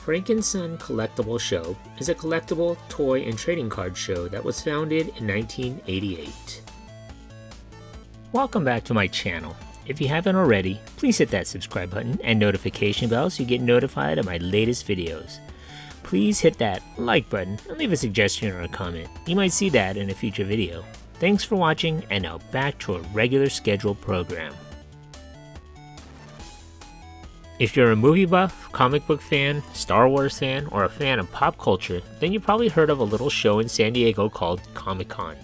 Frank and Son Collectible Show is a collectible, toy, and trading card show that was founded in 1988. Welcome back to my channel. If you haven't already, please hit that subscribe button and notification bell so you get notified of my latest videos. Please hit that like button and leave a suggestion or a comment. You might see that in a future video. Thanks for watching, and now back to a regular scheduled program. If you're a movie buff, comic book fan, Star Wars fan, or a fan of pop culture, then you probably heard of a little show in San Diego called Comic-Con.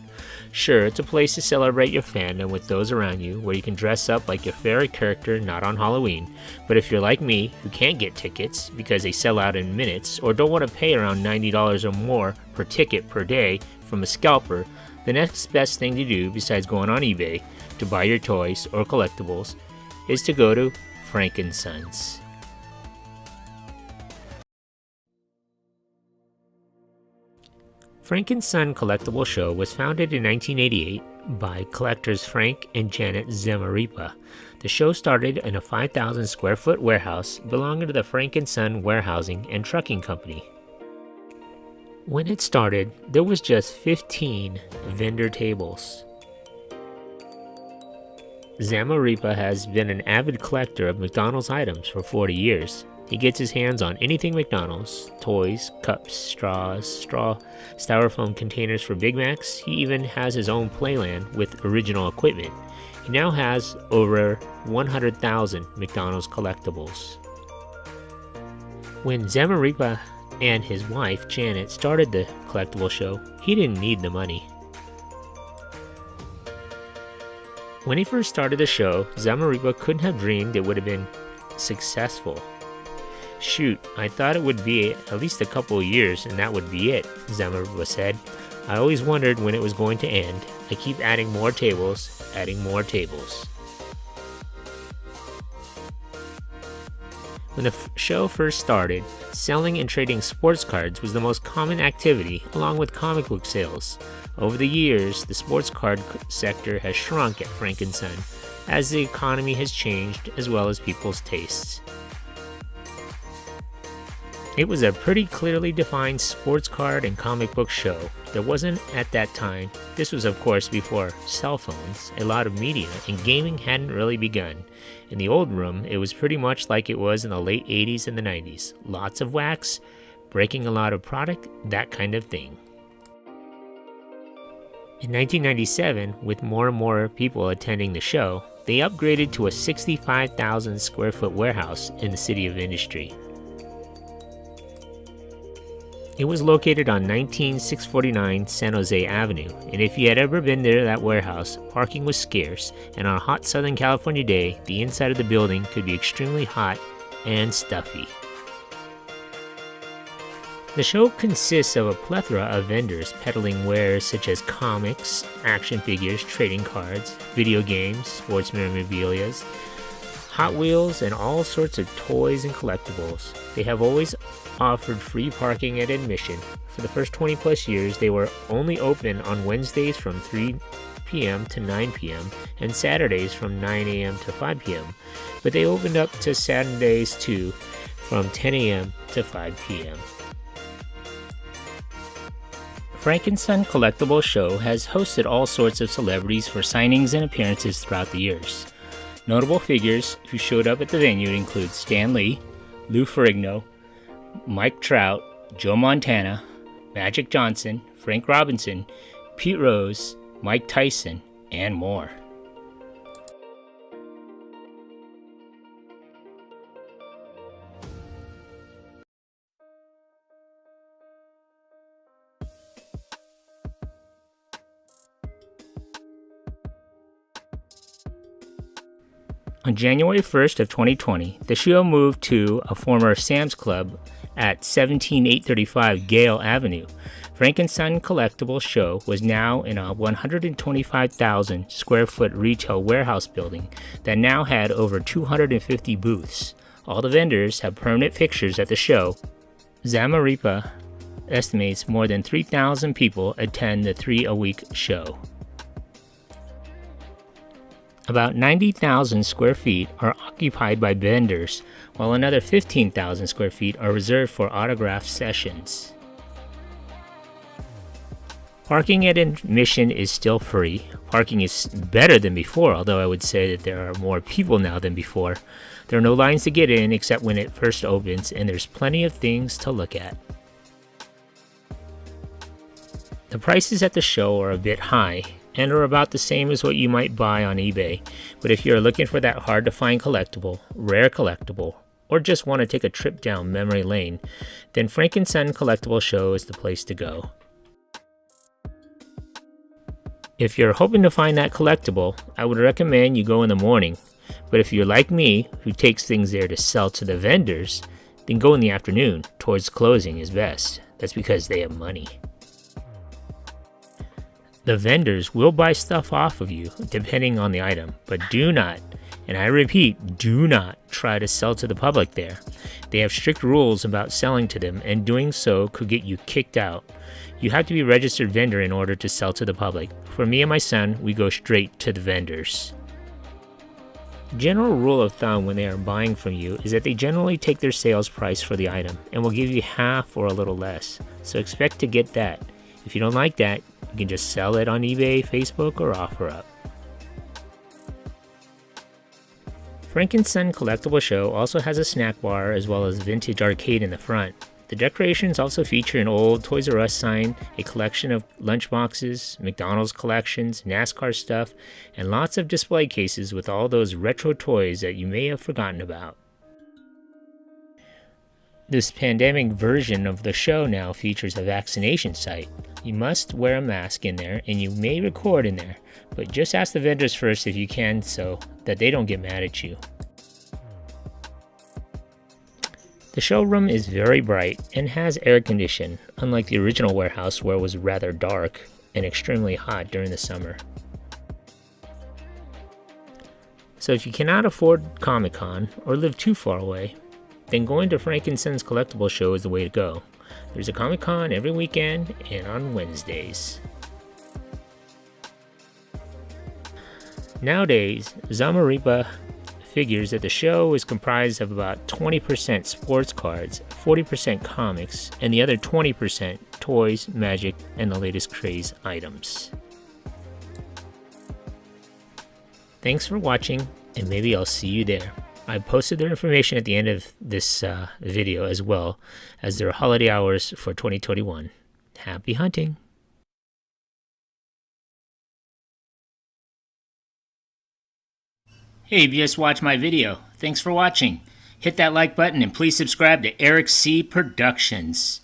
Sure, it's a place to celebrate your fandom with those around you, where you can dress up like your favorite character not on Halloween. But if you're like me, who can't get tickets because they sell out in minutes, or don't want to pay around $90 or more per ticket per day from a scalper, the next best thing to do besides going on eBay to buy your toys or collectibles is to go to Frank and Sons. Frank and Son Collectible Show was founded in 1988 by collectors Frank and Janet Zamarripa. The show started in a 5,000 square foot warehouse belonging to the Frank and Son Warehousing and Trucking Company. When it started, there was just 15 vendor tables. Zamarripa has been an avid collector of McDonald's items for 40 years. He gets his hands on anything McDonald's: toys, cups, straws, styrofoam containers for Big Macs. He even has his own playland with original equipment. He now has over 100,000 McDonald's collectibles. When Zamarripa and his wife Janet started the collectible show, he didn't need the money. When he first started the show, Zamarripa couldn't have dreamed it would have been successful. "Shoot, I thought it would be at least a couple of years and that would be it," Zamarripa said. "I always wondered when it was going to end. I keep adding more tables, adding more tables." When the show first started, selling and trading sports cards was the most common activity, along with comic book sales. Over the years, the sports card sector has shrunk at Frank and Son, as the economy has changed as well as people's tastes. It was a pretty clearly defined sports card and comic book show. There wasn't, at that time, this was of course before cell phones, a lot of media, and gaming hadn't really begun. In the old room, it was pretty much like it was in the late 80s and the 90s. Lots of wax, breaking a lot of product, that kind of thing. In 1997, with more and more people attending the show, they upgraded to a 65,000 square foot warehouse in the City of Industry. It was located on 19649 San Jose Avenue, and if you had ever been near that warehouse, parking was scarce, and on a hot Southern California day, the inside of the building could be extremely hot and stuffy. The show consists of a plethora of vendors peddling wares such as comics, action figures, trading cards, video games, sports memorabilia, Hot Wheels, and all sorts of toys and collectibles. They have always offered free parking at admission. For the first 20 plus years, they were only open on Wednesdays from 3 p.m. to 9 p.m. and Saturdays from 9 a.m. to 5 p.m. But they opened up to Saturdays too, from 10 a.m. to 5 p.m. Frank and Son Collectible Show has hosted all sorts of celebrities for signings and appearances throughout the years. Notable figures who showed up at the venue include Stan Lee, Lou Ferrigno, Mike Trout, Joe Montana, Magic Johnson, Frank Robinson, Pete Rose, Mike Tyson, and more. On January 1st of 2020, the show moved to a former Sam's Club at 17835 Gale Avenue. Frank and Son Collectible Show was now in a 125,000 square foot retail warehouse building that now had over 250 booths. All the vendors have permanent fixtures at the show. Zamarripa estimates more than 3,000 people attend the 3-a-week show. About 90,000 square feet are occupied by vendors, while another 15,000 square feet are reserved for autograph sessions. Parking at admission is still free. Parking is better than before, although I would say that there are more people now than before. There are no lines to get in except when it first opens, and there's plenty of things to look at. The prices at the show are a bit high, and are about the same as what you might buy on eBay, but if you're looking for that hard-to-find collectible, rare collectible, or just want to take a trip down memory lane, then Frank and Son Collectible Show is the place to go. If you're hoping to find that collectible, I would recommend you go in the morning, but if you're like me, who takes things there to sell to the vendors, then go in the afternoon, towards closing is best. That's because they have money. The vendors will buy stuff off of you, depending on the item, but do not, and I repeat, do not try to sell to the public there. They have strict rules about selling to them, and doing so could get you kicked out. You have to be a registered vendor in order to sell to the public. For me and my son, we go straight to the vendors. General rule of thumb when they are buying from you is that they generally take their sales price for the item and will give you half or a little less, so expect to get that. If you don't like that, you can just sell it on eBay, Facebook, or OfferUp. Frank and Son Collectible Show also has a snack bar as well as vintage arcade in the front. The decorations also feature an old Toys R Us sign, a collection of lunchboxes, McDonald's collections, NASCAR stuff, and lots of display cases with all those retro toys that you may have forgotten about. This pandemic version of the show now features a vaccination site. You must wear a mask in there, and you may record in there, but just ask the vendors first if you can so that they don't get mad at you. The showroom is very bright and has air conditioning, unlike the original warehouse where it was rather dark and extremely hot during the summer. So if you cannot afford Comic-Con or live too far away, then going to Frank and Son's Collectible Show is the way to go. There's a Comic-Con every weekend and on Wednesdays. Nowadays, Zamarripa figures that the show is comprised of about 20% sports cards, 40% comics, and the other 20% toys, magic, and the latest craze items. Thanks for watching, and maybe I'll see you there. I posted their information at the end of this video as well as their holiday hours for 2021. Happy hunting! Hey, if you just watched my video, thanks for watching. Hit that like button and please subscribe to Eric C. Productions.